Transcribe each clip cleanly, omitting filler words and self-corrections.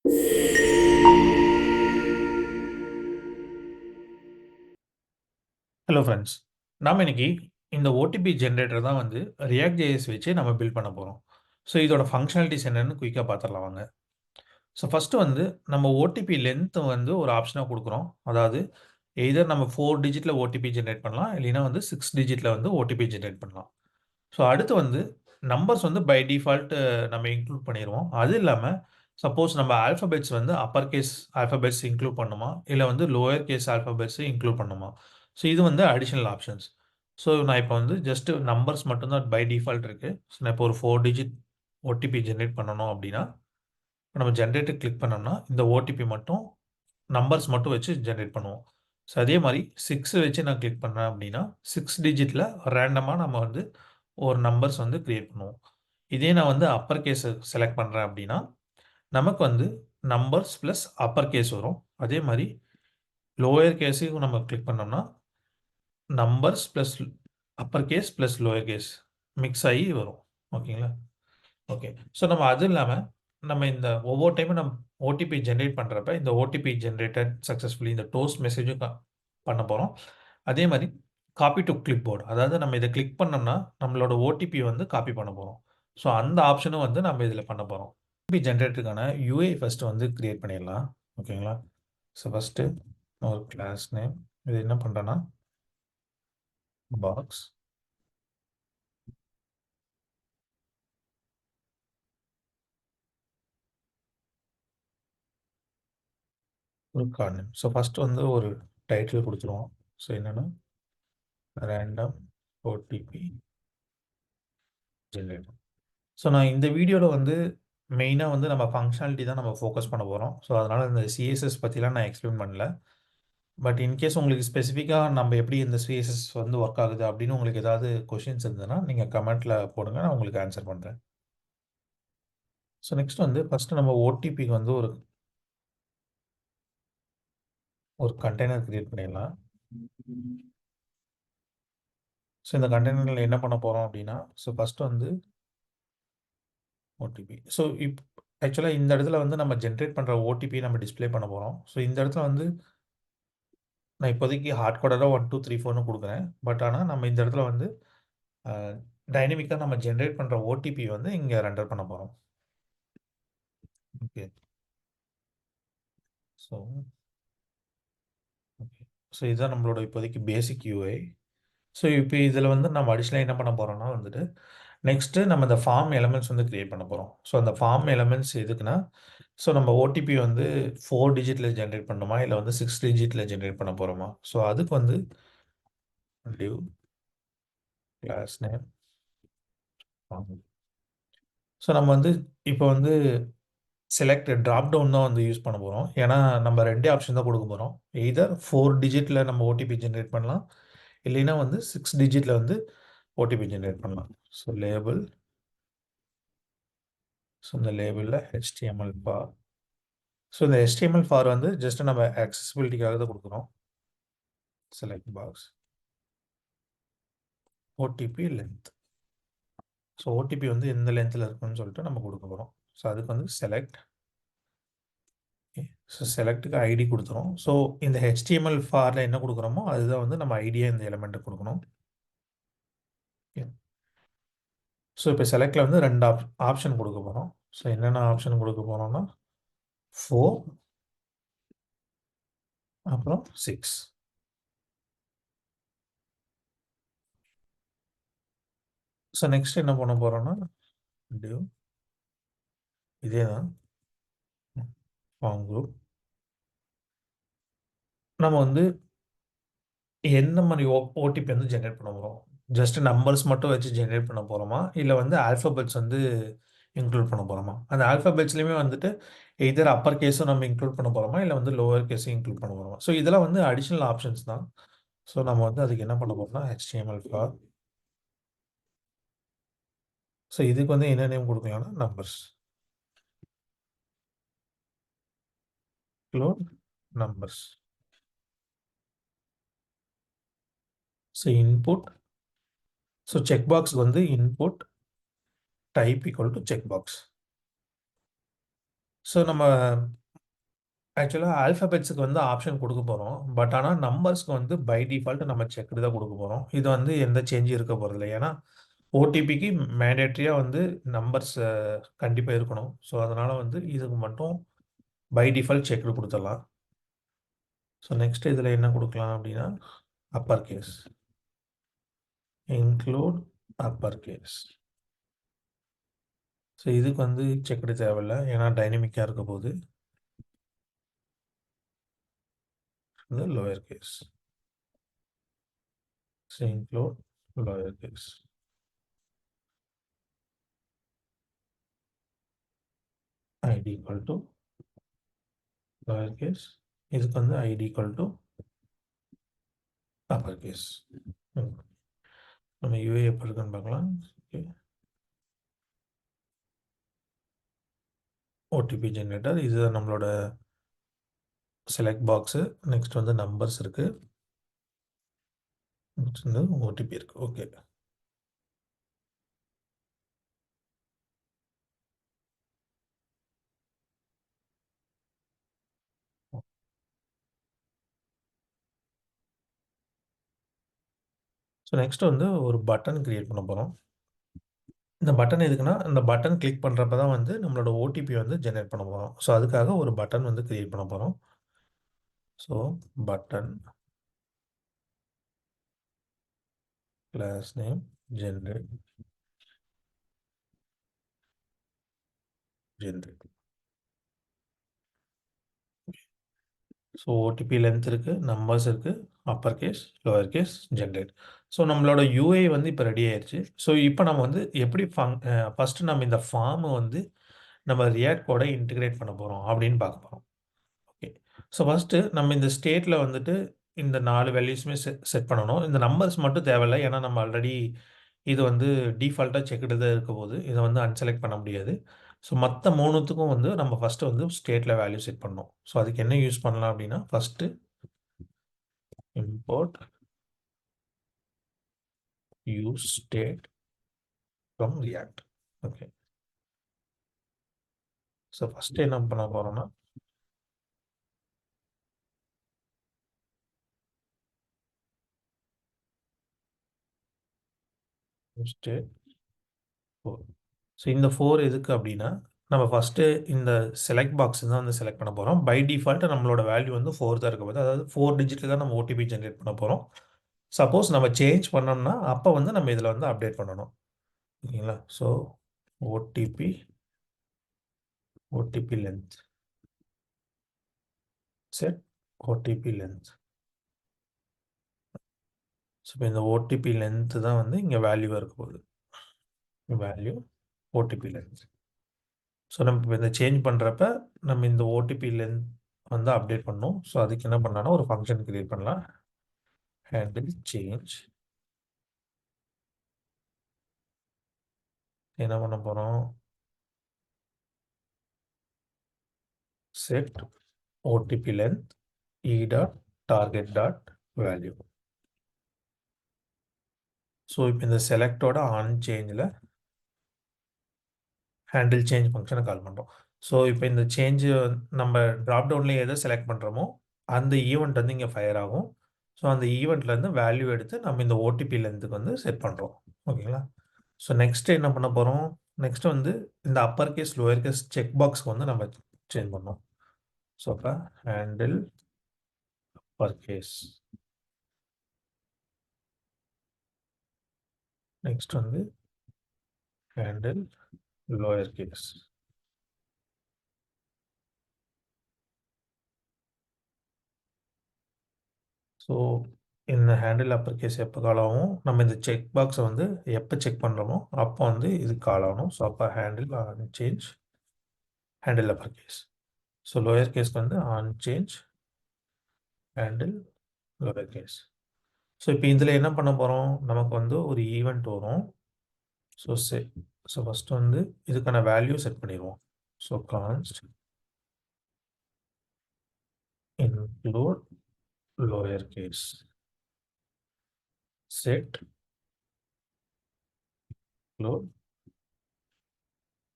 Hello friends. நாம இன்னைக்கு இந்த ஓடிபி ஜெனரேட்டர் தான் வந்து ரியாக்ட் ஜேஎஸ் வச்சு நம்ம பில்ட் பண்ண போறோம். ஸோ இதோட ஃபங்ஷனாலிட்டிஸ் என்னன்னு குயிக்கா பார்த்துடலாம் வாங்க. ஸோ ஃபர்ஸ்ட்டு வந்து நம்ம ஓடிபி லென்த் வந்து ஒரு ஆப்ஷனா குடுக்குறோம். அதாவது எய்தர் நம்ம 4 டிஜிட்ல ஓடிபி ஜெனரேட் பண்ணலாம். இல்லைன்னா வந்து 6 டிஜிட்ல வந்து ஓடிபி ஜெனரேட் பண்ணலாம். ஸோ அடுத்து வந்து நம்பர்ஸ் வந்து பை டிஃபால்ட் நம்ம இன்க்ளூட் பண்ணிருவோம். அது இல்லாம சப்போஸ் நம்ம ஆல்ஃபாபெட்ஸ் வந்து அப்பர் கேஸ் ஆல்ஃபாபெட்ஸ் இன்க்ளூட் பண்ணணுமா? இல்ல வந்து லோயர் கேஸ் ஆல்ஃபாபெட்ஸ் இன்க்ளூட் பண்ணணுமா? ஸோ இது வந்து அடிஷனல் ஆப்ஷன்ஸ். ஸோ நான் இப்போ வந்து ஜஸ்ட் நம்பர்ஸ் மட்டும் தான் பை டிஃபால்ட் இருக்கு. ஸோ நான் இப்போ ஒரு 4 டிஜிட் ஓடிபி ஜெனரேட் பண்ணணும் அப்படின்னா, நம்ம ஜெனரேட்டர் கிளிக் பண்ணோம்னா, இந்த ஓடிபி மட்டும் நம்பர்ஸ் மட்டும் வச்சு ஜெனரேட் பண்ணுவோம். ஸோ அதே மாரி 6 வச்சு நான் கிளிக் பண்ணேன் அப்படின்னா, 6 டிஜிட்ல ரேண்டமா நம்ம வந்து ஒரு நம்பர்ஸ் வந்து கிரியேட் பண்ணுவோம். இதே நான் வந்து அப்பர் கேஸ் செலக்ட் பண்றேன் அப்படின்னா, நமக்கு வந்து நம்பர்ஸ் பிளஸ் அப்பர் கேஸ் வரும். அதே மாரி லோயர் கேஸையும் நம்ம கிளிக் பண்ணோம்னா, numbers plus upper case plus lower case mix ஆயி வரும். ஓகேங்களா? ஓகே. ஸோ நம்ம அது இல்லாம, நம்ம இந்த ஒவ்வொரு டைமும் ஓடிபி ஜெனரேட் பண்றப்ப, இந்த ஓடிபி ஜெனரேட்டட் சக்சஸ்ஃபுல்லி இந்த டோஸ்ட் மெசேஜும் பண்ண போறோம். அதே மாரி காப்பி டூ கிளிப்போர்ட். அதாவது நம்ம இத கிளிக் பண்ணோம்னா, நம்மளோட ஓடிபி வந்து காப்பி பண்ண போறோம். ஸோ அந்த ஆப்ஷனும் வந்து நம்ம இதில பண்ண போறோம். ஓடிபி ஜெனரேட்டருக்கான யூஐ ஃபர்ஸ்ட் வந்து கிரியேட் பண்ணிடலாம். ஓகேங்களா? ஸோ ஃபர்ஸ்ட்டு ஒரு கிளாஸ் நேம். இது என்ன பண்றேன்னா, பாக்ஸ் ஒரு கார்ட் நேம். ஸோ ஃபர்ஸ்ட் வந்து ஒரு டைட்டில் குடுத்துருவோம். ஸோ என்னன்னா, ரேண்டம் ஓடிபி ஜெனரேட்டர். ஸோ நான் இந்த வீடியோல வந்து மெயினா வந்து நம்ம ஃபங்ஷனாலிட்டி தான் நம்ம ஃபோக்கஸ் பண்ண போறோம். ஸோ அதனால இந்த சிஎஸ்எஸ் பத்திலாம் நான் எக்ஸ்பிளைன் பண்ணல. பட் இன்கேஸ் உங்களுக்கு ஸ்பெசிஃபிக்கா நம்ம எப்படி இந்த சிஎஸ்எஸ் வந்து ஒர்க் ஆகுது அப்படின்னு உங்களுக்கு ஏதாவது கொஸ்டின்ஸ் இருந்ததுன்னா, நீங்க கமெண்ட்ல போடுங்க. நான் உங்களுக்கு ஆன்சர் பண்றேன். ஸோ நெக்ஸ்ட் வந்து ஃபர்ஸ்ட் நம்ம ஓடிபிக்கு வந்து ஒரு ஒரு கண்டெய்னர் கிரியேட் பண்ணிடலாம். ஸோ இந்த கண்டெய்னர்ல என்ன பண்ண போறோம் அப்படின்னா, ஸோ ஃபர்ஸ்ட் வந்து ஓடிபி. ஸோ ஆக்சுவலா இந்த இடத்துல வந்து நம்ம ஜெனரேட் பண்ற ஓடிபி நம்ம டிஸ்ப்ளே பண்ண போறோம். ஸோ இந்த இடத்துல வந்து நான் இப்போதைக்கு ஹார்ட் கோடடா 1, 2, 3, 4ன்னு குடுக்குறேன். பட் ஆனா நம்ம இந்த இடத்துல வந்து அ டைனமிக்கா நம்ம ஜெனரேட் பண்ற ஓடிபி வந்து இங்க ரெண்டர் பண்ண போறோம். ஓகே. So okay. ஸோ இதுதான் நம்மளோட இப்போதைக்கு பேசிக் யூஐ. ஸோ இப்போ இதில வந்து நம்ம அடிஷனலா என்ன பண்ண போறோம்னா வந்துட்டு, நெக்ஸ்ட்டு நம்ம இந்த ஃபார்ம் எலிமெண்ட்ஸ் வந்து கிரியேட் பண்ண போறோம். ஸோ அந்த ஃபார்ம் எலிமெண்ட்ஸ் எதுக்குன்னா, ஸோ நம்ம ஓடிபி வந்து 4 டிஜிட்ல ஜெனரேட் பண்ணணுமா? இல்ல வந்து 6 டிஜிட்ல ஜெனரேட் பண்ண போறோமா? ஸோ அதுக்கு வந்து டிவ் கிளாஸ் நேம் ஃபார்ம். ஸோ நம்ம வந்து இப்போ வந்து செலக்ட் ட்ராப் டவுன் தான் வந்து யூஸ் பண்ண போறோம். ஏன்னா நம்ம 2 ஆப்ஷன் தான் குடுக்க போறோம். எய்தர் 4 டிஜிட்ல நம்ம ஓடிபி ஜெனரேட் பண்ணலாம். இல்லைன்னா வந்து 6 டிஜிட்ல வந்து ஓடிபி ஜெனரேட் பண்ணலாம். So label. ஸோ இந்த லேபிள்ல HTML பார். ஸோ இந்த HTML ஃபார் வந்து ஜஸ்ட் நம்ம அக்சஸிபிலிட்டிக்காக தான் குடுக்குறோம். Select box. OTP length. So OTP வந்து எந்த லென்த்ல இருக்குன்னு சொல்லிட்டு நம்ம குடுக்க போறோம். ஸோ அதுக்கு வந்து செலக்ட். ஓகே. ஸோ செலக்ட்க்கு ஐடி குடுத்துறோம். ஸோ இந்த HTML ஃபார்ல என்ன குடுக்குறோமோ, அதுதான் வந்து நம்ம ஐடியா இந்த எலிமெண்ட்க்கு குடுக்கணும். ஓகே. ஸோ இப்ப செலக்ட்ல வந்து 2 ஆப்ஷன் குடுக்க போறோம். ஸோ என்னென்ன ஆப்ஷன் குடுக்க போறோம்னா, 4 அப்புறம் 6. ஸோ நெக்ஸ்ட் என்ன பண்ண போறோம்னா, டிவ் இதே தான் ஃபார்ம் குரூப். நம்ம வந்து என்ன மாரி ஓடிபி வந்து ஜெனரேட் பண்ண போறோம்? ஜஸ்ட் நம்பர்ஸ் மட்டும் வச்சு ஜெனரேட் பண்ண போறோமா? இல்ல வந்து ஆல்பாபெட்ஸ் வந்து இன்க்ளூட் பண்ண போறோமா? அந்த ஆல்பாபெட்ஸ்லயுமே வந்துட்டு எய்தர் அப்பர் கேஸும் நம்ம இன்க்ளூட் பண்ண போறோமா? இல்ல வந்து லோவர் கேஸையும் இன்க்ளூட் பண்ண போறோமா? ஸோ இதெல்லாம் வந்து அடிஷனல் ஆப்ஷன்ஸ் தான். ஸோ நம்ம வந்து அதுக்கு என்ன பண்ண போறோம்னா, HTML ஃபார். ஸோ இதுக்கு வந்து என்ன நேம் குடுக்கலாம்னா, numbers. Include numbers. So input. So check பாக்ஸ்க்கு வந்து input type equal to check box. So நம்ம ஆக்சுவலா ஆல்ஃபாபெட்ஸ்க்கு வந்து ஆப்ஷன் குடுக்க போறோம். பட் ஆனா நம்பர்ஸ்க்கு வந்து பை டிஃபால்ட் நம்ம செக்டு தான் குடுக்க போறோம். இது வந்து எந்த சேஞ்சும் இருக்க போறதில்ல. ஏன்னா, ஓடிபிக்கு மேண்டேட்டரியா வந்து நம்பர்ஸ் கண்டிப்பா இருக்கணும். ஸோ, அதனால வந்து இதுக்கு மட்டும் பை டிஃபால்ட் செக்டு குடுத்துடலாம். ஸோ, நெக்ஸ்ட் இதில என்ன குடுக்கலாம் அப்டின்னா, upper case. Include upper case. So, இதுக்கு வந்து செக்டு தேவையில்ல. ஏன்னா டைனமிக்கா இருக்க போது. இது lower case. So, include lower case. ID equal to lower case. இதுக்கு வந்து ID equal to upper case. நம்ம யூஏ எப்போ இருக்குன்னு பார்க்கலாம். ஓகே. ஓடிபி ஜெனரேட்டர் இது நம்மளோட செலக்ட் பாக்ஸு. நெக்ஸ்ட் வந்து நம்பர்ஸ் இருக்கு. நெக்ஸ்ட் வந்து ஓடிபி இருக்கு. ஓகே. ஸோ நெக்ஸ்ட் வந்து ஒரு பட்டன் கிரியேட் பண்ண போறோம். இந்த பட்டன் எதுக்குன்னா, இந்த பட்டன் கிளிக் பண்றப்ப தான் வந்து நம்மளோட ஓடிபி வந்து ஜெனரேட் பண்ண போறோம். ஸோ அதுக்காக ஒரு பட்டன் வந்து கிரியேட் பண்ண போறோம். So button class name generate generate. So OTP length இருக்கு, நம்பர்ஸ் இருக்கு, upper case, lower case, generate. So நம்மளோட யூஐ வந்து இப்போ ரெடி ஆயிருச்சு. ஸோ இப்போ நம்ம வந்து எப்படி ஃபர்ஸ்ட் நம்ம இந்த ஃபார்ம வந்து நம்ம ரியாக்ட் கோட இன்டிகிரேட் பண்ண போறோம் அப்படின்னு பார்க்க போறோம். ஓகே. ஸோ ஃபர்ஸ்ட்டு நம்ம இந்த ஸ்டேட்ல வந்துட்டு இந்த 4 வேல்யூஸுமே செட் பண்ணணும். இந்த நம்பர்ஸ் மட்டும் தேவையில்ல. ஏன்னா நம்ம ஆல்ரெடி இது வந்து டிஃபால்ட்டா செக்டு தான் இருக்க போது. இத வந்து அன்செலக்ட் பண்ண முடியாது. ஸோ மத்த 3த்துக்கும் வந்து நம்ம ஃபர்ஸ்ட்டு வந்து ஸ்டேட்ல வேல்யூ செட் பண்ணணும். ஸோ அதுக்கு என்ன யூஸ் பண்ணலாம் அப்படின்னா, first import use state from react. Okay. So first என்ன பண்ண போறோம்னா, ஸ்டேட் 4. ஸோ இந்த 4 எதுக்கு அப்படின்னா, நம்ம ஃபர்ஸ்ட்டு இந்த செலக்ட் பாக்ஸ் தான் வந்து செலக்ட் பண்ண போறோம். பை டிஃபால்ட் நம்மளோட வேல்யூ வந்து 4 தான் இருக்க போகுது. அதாவது 4 டிஜிட்ல தான் நம்ம ஓடிபி ஜெனரேட் பண்ண போறோம். சப்போஸ் நம்ம சேஞ்ச் பண்ணோம்னா, அப்ப வந்து நம்ம இதில வந்து அப்டேட் பண்ணணும். ஓகேங்களா? So OTP OTP length set OTP length. So இப்ப இந்த ஓடிபி லென்த் தான் வந்து இங்க வேல்யூவா இருக்க போகுது. Value OTP length. ஸோ நம்ம இப்ப இந்த சேஞ்ச் பண்றப்ப, நம்ம இந்த ஓடிபி லென்த் வந்து அப்டேட் பண்ணணும். ஸோ அதுக்கு என்ன பண்ணலாம்னா, ஒரு ஃபங்ஷன் கிரியேட் பண்ணலாம். Handle change. என்ன பண்ண போறோம்? செட் ஓடிபி லென்த் இ dot target dot value. So இப்ப இந்த செலக்ட்டோட ஆன் சேஞ்ச்ல ஹேண்டில் சேஞ்ச் ஃபங்ஷன கால் பண்றோம். ஸோ இப்ப இந்த சேஞ்ச் நம்ம டிராப் டவுன்ல எத செலக்ட் பண்றோமோ, அந்த ஈவென்ட் வந்து இங்க ஃபயர் ஆகும். ஸோ அந்த ஈவென்ட்லேருந்து வேல்யூ எடுத்து நம்ம இந்த ஓடிபி லென்த்துக்கு வந்து செட் பண்றோம். ஓகேங்களா? ஸோ நெக்ஸ்ட் என்ன பண்ண போறோம்? நெக்ஸ்ட் வந்து இந்த upper case, lower case check பாக்ஸ்க்கு வந்து நம்ம சேஞ்ச் பண்ணணும். ஸோ அப்ப ஹேண்டில் அப்பர் கேஸ். நெக்ஸ்ட் வந்து ஹேண்டில் லோயர் கேஸ். ஸோ இந்த ஹேண்டில் அப்பர் கேஸ் எப்போ கால் ஆகும்? நம்ம இந்த செக் பாக்ஸ வந்து எப்போ செக் பண்றோமோ, அப்போ வந்து இது கால் ஆகணும். ஸோ அப்போ handle on change handle upper case. So lower கேஸ்க்கு வந்து on change handle lower case. So இப்போ இதில என்ன பண்ண போறோம்? நமக்கு வந்து ஒரு ஈவென்ட் வரும். ஸோ ஸோ ஃபர்ஸ்ட் வந்து இதுக்கான வேல்யூ செட் பண்ணிருவோம். So const include lower case set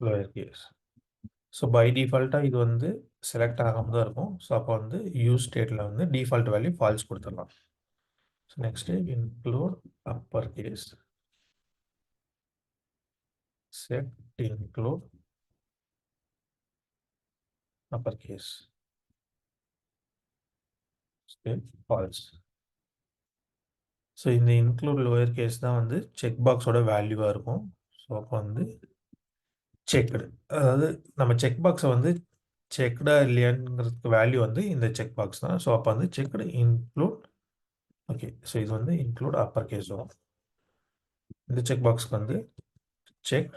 lower case. So by டிஃபால்ட்டாக இது வந்து செலக்ட் ஆகாம தான் இருக்கும். ஸோ அப்போ வந்து யூஸ் ஸ்டேட்டில் வந்து டிஃபால்ட் வேல்யூ ஃபால்ஸ் கொடுத்துடலாம். So next include upper case set include upper case false. So இந்த இன்க்ளூட் லோயர் கேஸ் தான் வந்து செக் பாக்ஸோட வேல்யூவாக இருக்கும். ஸோ அப்போ வந்து செக்டு, அதாவது நம்ம செக் பாக்ஸை வந்து செக்டா இல்லையாங்கிறதுக்கு வேல்யூ வந்து இந்த செக் பாக்ஸ் தான். ஸோ அப்போ வந்து செக்டு இன்க்ளூட். ஓகே, ஸோ இது வந்து இன்க்ளூட் அப்பர் கேஸ் வரும். இந்த செக் பாக்ஸ்க்கு வந்து check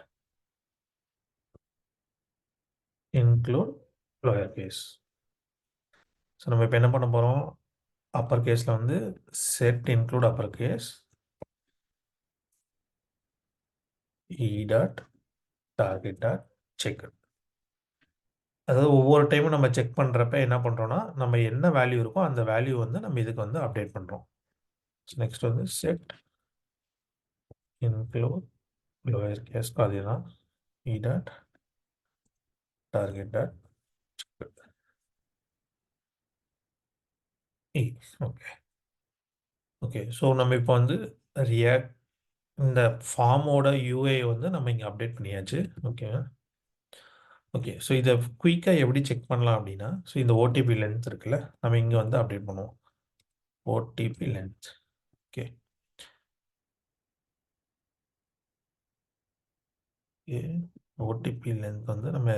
include lower case. So நம்ம இப்போ என்ன பண்ண போகிறோம், அப்பர் கேஸில் வந்து set include upper case e dot target dot check. அதாவது ஒவ்வொரு டைமும் நம்ம செக் பண்ணுறப்ப என்ன பண்ணுறோம்னா, நம்ம என்ன வேல்யூ இருக்கோ அந்த வேல்யூ வந்து நம்ம இதுக்கு வந்து அப்டேட் பண்ணுறோம். ஸோ நெக்ஸ்ட் வந்து செட் இன்க்ளூட் லோயர் கேஸ்க்கு அதே தான் இ டாட் டார்கெட் டாட் இ. ஓகே ஓகே, ஸோ நம்ம இப்போ வந்து ரியாக்ட் இந்த ஃபார்மோட யூஐ வந்து நம்ம இங்கே அப்டேட் பண்ணியாச்சு. ஓகே ஓகே, ஸோ இதை குயிக்காக எப்படி செக் பண்ணலாம் அப்படின்னா, ஸோ இந்த ஓடிபி லென்த் இருக்குல்ல, நம்ம இங்கே வந்து அப்டேட் பண்ணுவோம். OTP length. Okay okay, OTP length வந்து நம்ம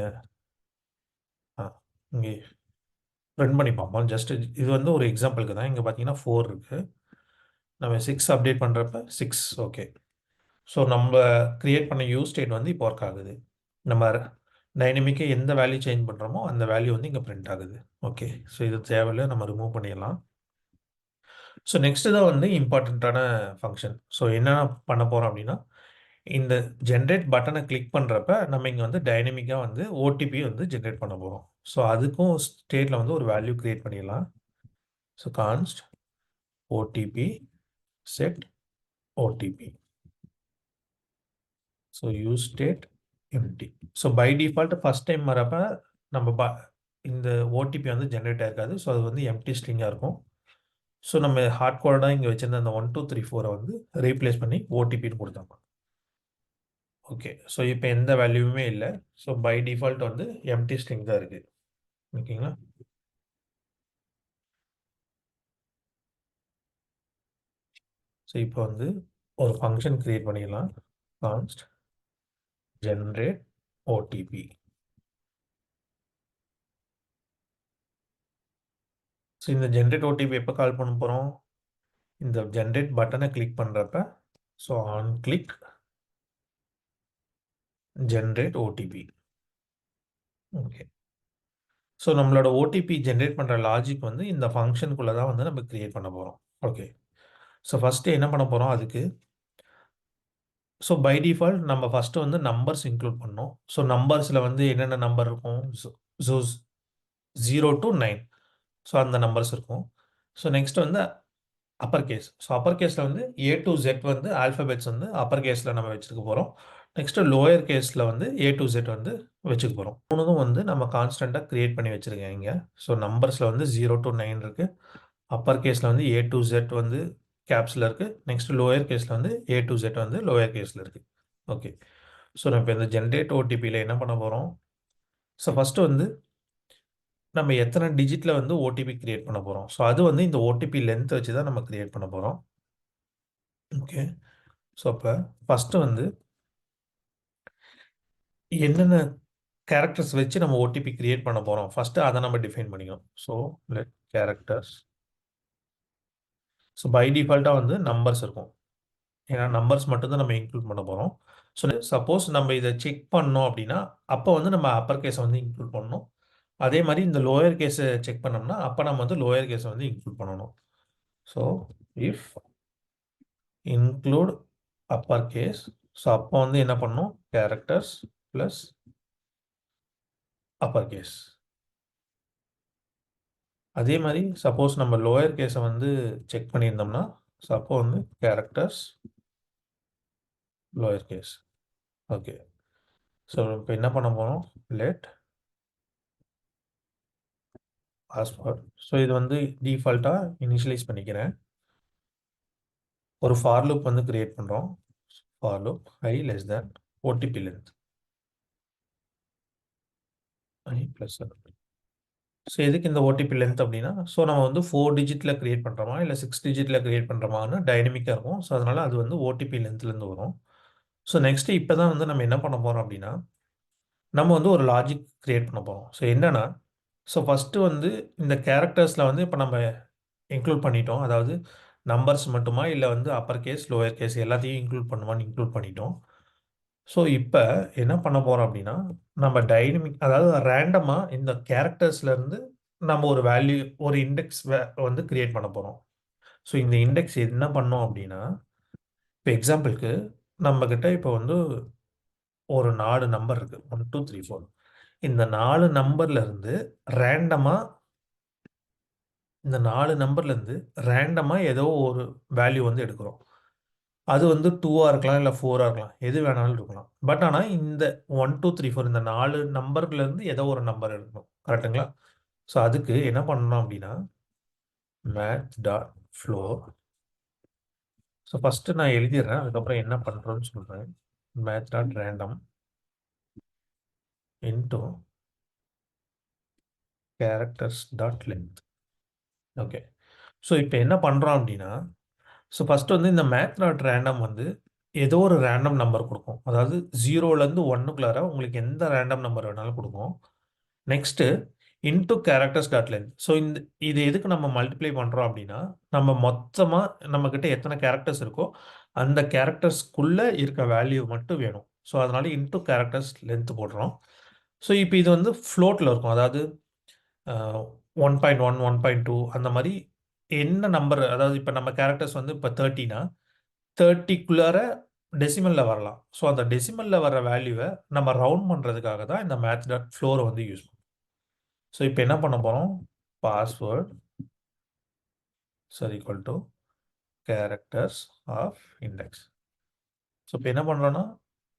இங்கே ரன் பண்ணி பார்ப்போம். ஜஸ்ட் இது வந்து ஒரு எக்ஸாம்பிளுக்கு தான். இங்கே பார்த்தீங்கன்னா 4 இருக்குது. நம்ம 6 அப்டேட் பண்ணுறப்ப 6. ஓகே, ஸோ நம்ம கிரியேட் பண்ண யூஸ் ஸ்டேட் வந்து இப்போ ஒர்க் ஆகுது. நம்ம டைனமிக்காக எந்த வேல்யூ சேஞ்ச் பண்ணுறோமோ அந்த வேல்யூ வந்து இங்கே பிரிண்ட் ஆகுது. ஓகே, ஸோ இது தேவையில்லை, நம்ம ரிமூவ் பண்ணிடலாம். ஸோ நெக்ஸ்ட்டு தான் வந்து இம்பார்ட்டண்ட்டான ஃபங்க்ஷன். ஸோ என்ன பண்ண போகிறோம் அப்படின்னா, இந்த ஜென்ரேட் பட்டனை கிளிக் பண்ணுறப்ப நம்ம இங்கே வந்து டைனமிக்காக வந்து ஓடிபி வந்து ஜென்ரேட் பண்ண போகிறோம். ஸோ அதுக்கும் ஸ்டேட்டில் வந்து ஒரு வேல்யூ கிரியேட் பண்ணிடலாம். So const OTP set OTP. So use state empty. So by default first time வரப்ப நம்ம இந்த ஓடிபி வந்து ஜென்ரேட் ஆயிருக்காது. ஸோ அது வந்து எம்டி ஸ்ட்ரிங்காக இருக்கும். ஸோ நம்ம ஹார்ட் கோடாக இங்கே வச்சிருந்த அந்த 1 2 3 4 வந்து ரீப்ளேஸ் பண்ணி ஓடிபின்னு கொடுத்தாங்க. ஓகே, ஸோ இப்போ எந்த வேல்யூவுமே இல்லை. ஸோ பை டிஃபால்ட் வந்து எம்டி ஸ்ட்ரிங் தான் இருக்குது. ஓகேங்களா. ஸோ இப்போ வந்து ஒரு ஃபங்க்ஷன் கிரியேட் பண்ணிடலாம். கான்ஸ்ட் ஜென்ரேட் ஓடிபி. ஸோ இந்த ஜென்ரேட் ஓடிபி எப்போ கால் பண்ண போகிறோம், இந்த ஜென்ரேட் பட்டனை கிளிக் பண்ணுறப்ப. So on click generate OTP. Okay, so நம்மளோட ஓடிபி ஜென்ரேட் பண்ணுற லாஜிக் வந்து இந்த ஃபங்க்ஷனுக்குள்ளே தான் வந்து நம்ம கிரியேட் பண்ண போகிறோம். ஓகே, ஸோ ஃபஸ்ட்டு என்ன பண்ண போகிறோம் அதுக்கு. ஸோ பை டிஃபால்ட் நம்ம ஃபஸ்ட்டு வந்து நம்பர்ஸ் இன்க்ளூட் பண்ணோம். ஸோ நம்பர்ஸில் வந்து என்னென்ன நம்பர் இருக்கும், ஸோ 0 to 9. ஸோ அந்த நம்பர்ஸ் இருக்கும். ஸோ நெக்ஸ்ட் வந்து அப்பர் கேஸ். ஸோ அப்பர் கேஸில் வந்து ஏ டு ஜெட் வந்து ஆல்ஃபபெட்ஸ் வந்து அப்பர் கேஸில் நம்ம வச்சுக்க போகிறோம். நெக்ஸ்ட்டு லோயர் கேஸில் வந்து ஏ டு ஜெட் வந்து வச்சுக்க போகிறோம். மூணுதும் வந்து நம்ம கான்ஸ்டண்ட்டாக க்ரியேட் பண்ணி வச்சுருக்கேன் இங்கே. ஸோ நம்பர்ஸில் வந்து 0 to 9 இருக்குது. அப்பர் கேஸில் வந்து ஏ டு ஜெட் வந்து கேப்ஸில் இருக்குது. நெக்ஸ்ட் லோயர் கேஸில் வந்து ஏ டு ஜெட் வந்து லோயர் கேஸில் இருக்குது. ஓகே, ஸோ நம்ம இப்போ இந்த ஜென்ரேட் ஓடிபியில் என்ன பண்ண போகிறோம். ஸோ ஃபஸ்ட்டு வந்து நம்ம எத்தனை டிஜிட்டில் வந்து ஓடிபி கிரியேட் பண்ண போகிறோம். ஸோ அது வந்து இந்த ஓடிபி லென்த் வச்சு தான் நம்ம கிரியேட் பண்ண போகிறோம். ஓகே, ஸோ அப்போ ஃபஸ்ட்டு வந்து என்னென்ன கேரக்டர்ஸ் வச்சு நம்ம ஓடிபி கிரியேட் பண்ண போகிறோம், ஃபஸ்ட்டு அதை நம்ம டிஃபைன் பண்ணிக்கணும். So let characters. So by டிஃபால்ட்டாக வந்து நம்பர்ஸ் இருக்கும். ஏன்னா நம்பர்ஸ் மட்டும் தான் நம்ம இன்க்ளூட் பண்ண போகிறோம். ஸோ சப்போஸ் நம்ம இதை செக் பண்ணோம் அப்படின்னா அப்போ வந்து நம்ம அப்பர் கேஸை வந்து இன்க்ளூட் பண்ணணும். அதே மாதிரி இந்த லோயர் கேஸை செக் பண்ணோம்னா அப்போ நம்ம வந்து லோயர் கேஸை வந்து இன்க்ளூட் பண்ணணும். So if include upper case. So அப்போ வந்து என்ன பண்ணணும், கேரக்டர்ஸ் ப்ளஸ் அப்பர் கேஸ். அதே மாதிரி சப்போஸ் நம்ம லோயர் கேஸை வந்து செக் பண்ணியிருந்தோம்னா ஸோ அப்போ வந்து characters lower case. Okay, so இப்போ என்ன பண்ண போகிறோம், லெட் பாஸ்வேர்ட். ஸோ இது வந்து டிஃபால்ட்டாக இனிஷியலைஸ் பண்ணிக்கிறேன். ஒரு ஃபார் லூப் வந்து கிரியேட் பண்ணுறோம். For loop I less than OTP length I plus. So எதுக்கு இந்த ஓடிபி லென்த் அப்படின்னா, ஸோ நம்ம வந்து 4 டிஜிட்டில் கிரியேட் பண்ணுறோமா இல்லை 6 டிஜிட்டில் கிரியேட் பண்ணுறோமான்னு டைனமிக்காக இருக்கும். ஸோ அதனால் அது வந்து ஓடிபி லென்த்லேருந்து வரும். ஸோ நெக்ஸ்ட்டு இப்போ தான் வந்து நம்ம என்ன பண்ண போகிறோம் அப்படின்னா, நம்ம வந்து ஒரு லாஜிக் கிரியேட் பண்ண போகிறோம். ஸோ என்னன்னா, ஸோ ஃபஸ்ட்டு வந்து இந்த கேரக்டர்ஸில் வந்து இப்போ நம்ம இன்க்ளூட் பண்ணிட்டோம். அதாவது நம்பர்ஸ் மட்டுமா இல்லை வந்து அப்பர் கேஸ், லோயர் கேஸ் எல்லாத்தையும் இன்க்ளூட் பண்ணுமான்னு இன்க்ளூட் பண்ணிட்டோம். ஸோ இப்போ என்ன பண்ண போகிறோம் அப்படின்னா, நம்ம டைனமிக் அதாவது ரேண்டமா இந்த கேரக்டர்ஸ்லேருந்து நம்ம ஒரு வேல்யூ ஒரு இண்டெக்ஸ் வந்து கிரியேட் பண்ண போகிறோம். ஸோ இந்த இண்டெக்ஸ் என்ன பண்ணோம் அப்படின்னா, இப்போ எக்ஸாம்பிளுக்கு நம்மக்கிட்ட இப்போ வந்து ஒரு 4 நம்பர் இருக்கு. 1, 2, 3, 4. இந்த 4 நம்பர்லேருந்து ரேண்டமா இந்த 4 நம்பர்லேருந்து ரேண்டமா ஏதோ ஒரு வேல்யூ வந்து எடுக்கிறோம். அது வந்து 2ஆ இருக்கலாம், இல்ல 4ஆ இருக்கலாம். எது வேணாலும் இருக்கலாம். பட் ஆனா இந்த 1, 2, 3, 4 இந்த 4 நம்பர்லேருந்து ஏதோ ஒரு நம்பர் எடுக்கணும். கரெக்ட்டுங்களா? ஸோ அதுக்கு என்ன பண்ணணும் அப்படின்னா, math.flow. ஸோ ஃபர்ஸ்ட்டு நான் எழுதிடுறேன். அதுக்கப்புறம் என்ன பண்றோம்னு சொல்றேன். math.random into characters.length. Okay. So இப்போ என்ன பண்றோம் அப்படின்னா, ஸோ ஃபர்ஸ்ட்டு வந்து இந்த math.random வந்து ஏதோ ஒரு ரேண்டம் நம்பர் குடுக்கும். அதாவது 0லேருந்து 1க்குள்ளார உங்களுக்கு எந்த ரேண்டம் நம்பர் வேணாலும் குடுக்கும். Next into characters dot length. So இது எதுக்கு நம்ம மல்டிப்ளை பண்றோம் அப்படின்னா, நம்ம மொத்தமா நம்மகிட்ட எத்தனை கேரக்டர்ஸ் இருக்கோ, அந்த கேரக்டர்ஸ்க்குள்ள இருக்க வேல்யூ மட்டும் வேணும். ஸோ அதனால இன்டூ கேரக்டர்ஸ் லென்த் போடுறோம். ஸோ இப்போ இது வந்து ஃப்ளோட்ல இருக்கும். அதாவது 1.1, 1.2 அந்த மாரி என்ன நம்பர் அதாவது இப்ப நம்ம கேரக்டர்ஸ் வந்து இப்ப 30னா 30க்குள்ளார டெசிமல்ல வரலாம். ஸோ அந்த டெசிமல்ல வர வேல்யூவ நம்ம ரவுண்ட் பண்றதுக்காக தான் இந்த மேத்ஸ் டாட் ஃப்ளோர வந்து யூஸ் பண்ணுவோம். ஸோ இப்போ என்ன பண்ண போறோம்? Password equal to characters of index. So இப்போ என்ன பண்றோம்னா,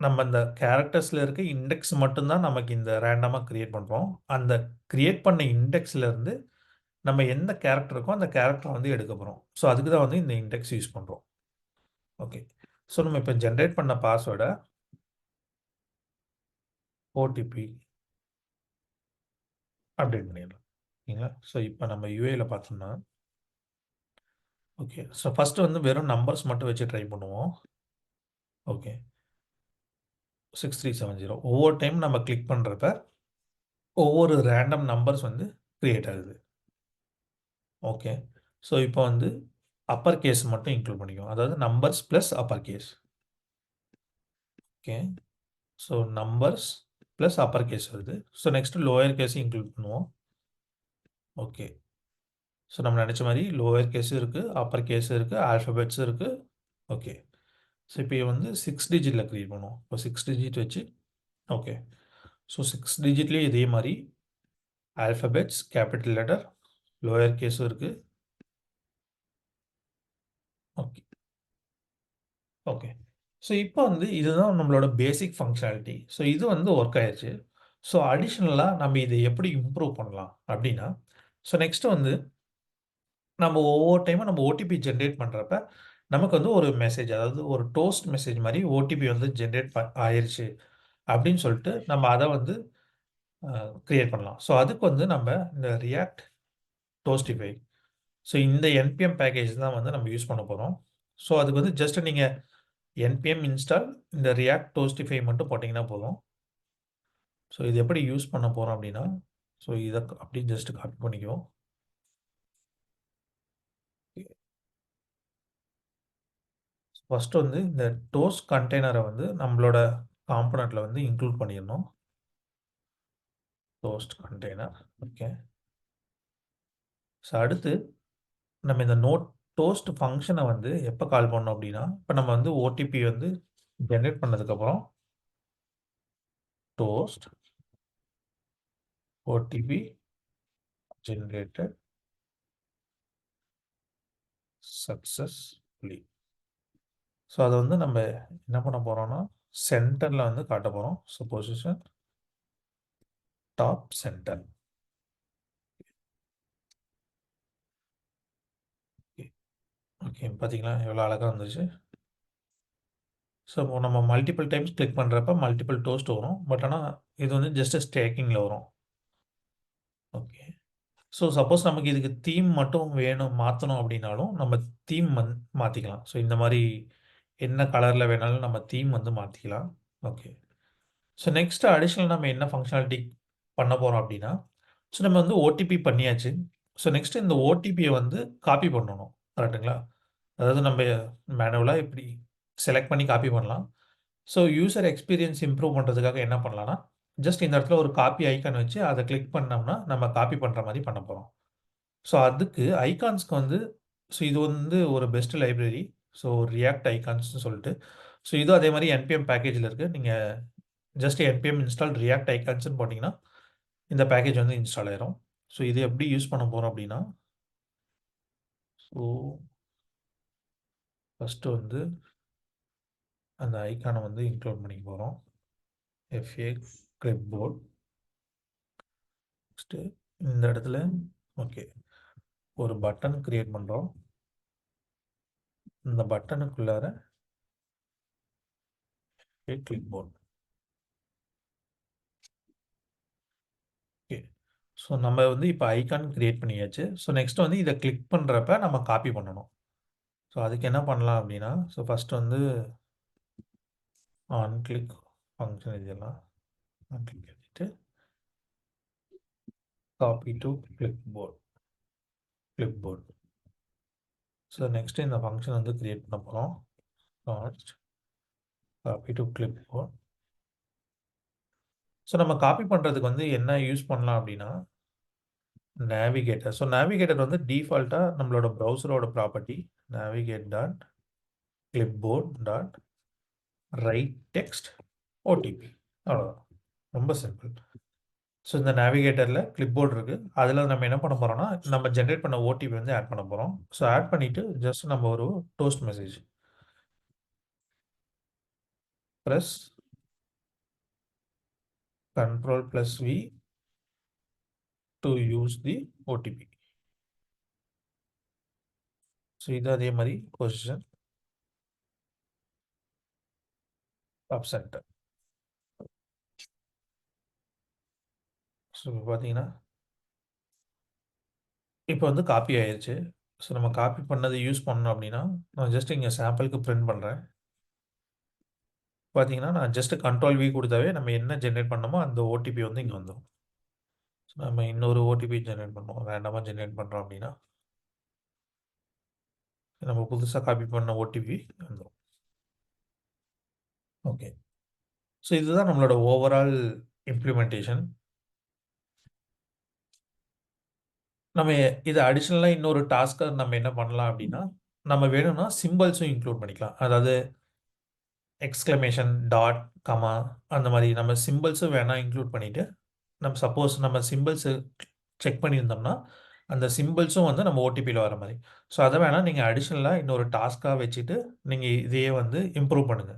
நம்ம இந்த கேரக்டர்ஸ்ல இருக்க இண்டெக்ஸ் மட்டும் தான் நமக்கு இந்த ரேண்டமா கிரியேட் பண்றோம். அந்த கிரியேட் பண்ண இண்டெக்ஸ்ல இருந்து நம்ம எந்த கேரக்டர் இருக்கோ அந்த கேரக்டர வந்து எடுக்க போறோம். ஸோ அதுக்கு தான் வந்து இந்த இண்டெக்ஸ் யூஸ் பண்றோம். ஓகே. ஸோ நம்ம இப்போ ஜெனரேட் பண்ண பாஸ்வேர்ட ஓடிபி அப்டேட் பண்ணிடலாம். ஓகேங்களா? ஸோ இப்போ நம்ம யுஐல பார்த்தோம்னா, ஓகே. ஸோ ஃபர்ஸ்ட் வந்து வெறும் நம்பர்ஸ் மட்டும் வச்சு ட்ரை பண்ணுவோம். ஓகே. 6370 ஒவ்வொரு டைம் நம்ம கிளிக் பண்றப்ப, ஒவ்வொரு ரேண்டம் நம்பர்ஸ் வந்து கிரியேட் ஆகுது. ஓகே. ஸோ இப்போ வந்து அப்பர் கேஸ் மட்டும் இன்க்ளூட் பண்ணிக்குவோம். அதாவது numbers plus upper case. Okay. So numbers plus upper case வருது. ஸோ நெக்ஸ்ட் லோயர் கேஸையும் இன்க்ளூட் பண்ணுவோம். ஓகே. ஸோ நம்ம நெனச்ச மாரி லோயர் கேஸும் இருக்கு, அப்பர் கேஸும் இருக்கு, ஆல்ஃபாபெட்ஸும் இருக்கு. ஓகே. ஸோ இப்போ வந்து 6 டிஜிட்ல கிரியேட் பண்ணுவோம். இப்போ 6 டிஜிட் வச்சு ஓகே. ஸோ 6 டிஜிட்லயும் இதே மாரி ஆல்ஃபாபெட்ஸ், கேப்பிட்டல் லெட்டர், லோயர் கேஸும் இருக்கு. ஓகே. ஓகே. ஸோ இப்போ வந்து இதுதான் நம்மளோட பேசிக் ஃபங்ஷனாலிட்டி. ஸோ இது வந்து ஒர்க் ஆயிருச்சு. ஸோ அடிஷனலா நம்ம இத எப்படி இம்ப்ரூவ் பண்ணலாம் அப்டின்னா, ஸோ நெக்ஸ்ட் வந்து நம்ம ஒவ்வொரு டைமும் நம்ம ஓடிபி ஜெனரேட் பண்றப்ப, நமக்கு வந்து ஒரு மெசேஜ் அதாவது ஒரு டோஸ்ட் மெசேஜ் மாரி ஓடிபி வந்து ஜெனரேட் ஆயிருச்சு அப்டின்னு சொல்லிட்டு நம்ம அத வந்து கிரியேட் பண்ணலாம். ஸோ அதுக்கு வந்து நம்ம இந்த ரியாக்ட் டோஸ்டிஃபை. ஸோ இந்த என்பிஎம் பேக்கேஜ் தான் வந்து நம்ம யூஸ் பண்ண போறோம். ஸோ அதுக்கு வந்து ஜஸ்ட் நீங்க என்பிஎம் இன்ஸ்டால் இந்த ரியாக்ட் டோஸ்டிஃபை மட்டும் போட்டீங்கன்னா போதும். ஸோ இது எப்படி யூஸ் பண்ண போறோம் அப்டின்னா, ஸோ இத அப்படியே ஜஸ்ட் காப்பி பண்ணிக்குவோம். ஃபர்ஸ்ட் வந்து இந்த டோஸ்ட் கண்டெய்னர வந்து நம்மளோட காம்போனன்ட்ல வந்து இன்க்ளூட் பண்ணிறணும். Toast container. ஓகே. ஸோ அடுத்து நம்ம இந்த டோஸ்ட் ஃபங்ஷன வந்து எப்ப கால் பண்ணணும் அப்டின்னா, இப்ப நம்ம வந்து ஓடிபி வந்து ஜெனரேட் பண்ணதுக்கப்புறம் toast OTP generated successfully. So அத வந்து நம்ம என்ன பண்ண போறோம்னா, சென்டர்ல வந்து காட்ட போறோம். So position top centre. Okay. பார்த்தீங்களா? எவ்வளோ அழகா வந்துருச்சு. ஸோ நம்ம மல்டிபிள் டைம்ஸ் கிளிக் பண்றப்ப மல்டிபிள் டோஸ்ட் வரும். பட் ஆனா இது வந்து ஜஸ்ட் ஸ்டேக்கிங்ல வரும். ஓகே. ஸோ சப்போஸ் நமக்கு இதுக்கு தீம் மட்டும் வேணும் மாத்தணும் அப்படின்னாலும், நம்ம தீம் மாத்திக்கலாம். ஸோ இந்த மாரி என்ன கலர்ல வேணாலும் நம்ம தீம் வந்து மாத்திக்கலாம். ஓகே. ஸோ நெக்ஸ்ட் அடிஷனல் நம்ம என்ன ஃபங்ஷனாலிட்டி பண்ண போறோம் அப்படின்னா, ஸோ நம்ம வந்து ஓடிபி பண்ணியாச்சு. ஸோ நெக்ஸ்ட் இந்த ஓடிபிய வந்து காப்பி பண்ணணும். கரெக்ட்டுங்களா? அதாவது நம்ம மேனுவலா இப்படி செலக்ட் பண்ணி காப்பி பண்ணலாம். ஸோ யூசர் எக்ஸ்பீரியன்ஸ் இம்ப்ரூவ் பண்றதுக்காக என்ன பண்ணலாம்னா, ஜஸ்ட் இந்த இடத்துல ஒரு காப்பி ஐகான் வச்சு அத கிளிக் பண்ணோம்னா, நம்ம காப்பி பண்ற மாரி பண்ண போறோம். ஸோ அதுக்கு ஐகான்ஸ்க்கு வந்து ஸோ இது வந்து ஒரு பெஸ்ட் லைப்ரரி. ஸோ ரியாக்ட் ஐகான்ஸ்ன்னு சொல்லிட்டு. ஸோ இதுவும் அதே மாரி என்பிஎம் பேக்கேஜ்ல இருக்கு. நீங்க ஜஸ்ட் என்பிஎம் இன்ஸ்டால் ரியாக்ட் ஐகான்ஸ்ன்னு போட்டீங்கன்னா, இந்த பேக்கேஜ் வந்து இன்ஸ்டால் ஆயிரும். ஸோ இது எப்படி யூஸ் பண்ண போறோம் அப்படின்னா, ஸோ ஃபர்ஸ்ட்டு வந்து அந்த ஐகான வந்து இன்க்ளூட் பண்ணிக்க போறோம். FA clipboard. நெக்ஸ்ட்டு இந்த இடத்துல ஓகே. ஒரு பட்டன் கிரியேட் பண்றோம். இந்த பட்டனுக்குள்ளார கிளிப்போர்ட். ஓகே. ஸோ நம்ம வந்து இப்ப ஐகான் கிரியேட் பண்ணியாச்சு. ஸோ நெக்ஸ்ட் வந்து இத கிளிக் பண்றப்ப நம்ம காப்பி பண்ணணும். ஸோ அதுக்கு என்ன பண்ணலாம் அப்படின்னா, ஸோ ஃபர்ஸ்ட் வந்து ஆன் கிளிக் ஃபங்ஷன் இதெல்லாம் ஆன் கிளிக் பண்ணிட்டு copy to clipboard. So next இந்த ஃபங்ஷன் வந்து கிரியேட் பண்ண போறோம். Last copy to clipboard. So நம்ம காப்பி பண்றதுக்கு வந்து என்ன யூஸ் பண்ணலாம் அப்படின்னா, நேவிகேட்டர். ஸோ நேவிகேட்டர் வந்து டிஃபால்ட்டா நம்மளோட ப்ரௌசரோட property navigate dot clipboard dot write text OTP அவ்வளோதான். ரொம்ப சிம்பிள். ஸோ இந்த நேவிகேட்டர்ல கிளிப்போர்ட் இருக்கு. அதில நம்ம என்ன பண்ண போறோம்னா, நம்ம ஜெனரேட் பண்ண ஓடிபி வந்து ஆட் பண்ண போறோம். ஸோ ஆட் பண்ணிட்டு ஜஸ்ட் நம்ம ஒரு toast message press control plus V to use the OTP. So இது அதே மாரி பொசிஷன் ஆப் சென்டர். ஸோ பார்த்தீங்கன்னா, இப்போ வந்து காப்பி ஆயிருச்சு. ஸோ நம்ம காப்பி பண்ணத யூஸ் பண்ணணும் அப்படின்னா, நான் ஜஸ்ட் இங்க சாம்பிளுக்கு பிரிண்ட் பண்றேன். பார்த்தீங்கன்னா, நான் ஜஸ்ட் கண்ட்ரோல் வி குடுத்தாவே நம்ம என்ன ஜெனரேட் பண்ணோமோ அந்த ஓடிபி வந்து இங்க வந்துரும். ஸோ நம்ம இன்னொரு ஓடிபி ஜெனரேட் பண்ணுவோம். ரேண்டமா ஜெனரேட் பண்றோம் அப்படின்னா, நம்ம புதுசா காப்பி பண்ண ஓடிபி வந்துரும். ஓகே. ஸோ இதுதான் நம்மளோட ஓவரால் இம்ப்ளிமென்டேஷன். நம்ம இத அடிஷனலா இன்னொரு டாஸ்க்கா நம்ம என்ன பண்ணலாம் அப்படின்னா, நம்ம வேணும்னா சிம்பல்ஸும் இன்க்ளூட் பண்ணிக்கலாம். அதாவது எக்ஸ்கிளமேஷன், டாட், கமா அந்த மாரி நம்ம சிம்பல்ஸும் வேணா இன்க்ளூட் பண்ணிட்டு, நம்ம சப்போஸ் நம்ம சிம்பல்ஸ் செக் பண்ணியிருந்தோம்னா, அந்த சிம்பல்ஸும் வந்து நம்ம ஓடிபில வர மாரி. ஸோ அத வேணா நீங்க அடிஷனலா இன்னொரு டாஸ்க்கா வச்சுட்டு, நீங்க இதையே வந்து இம்ப்ரூவ் பண்ணுங்க.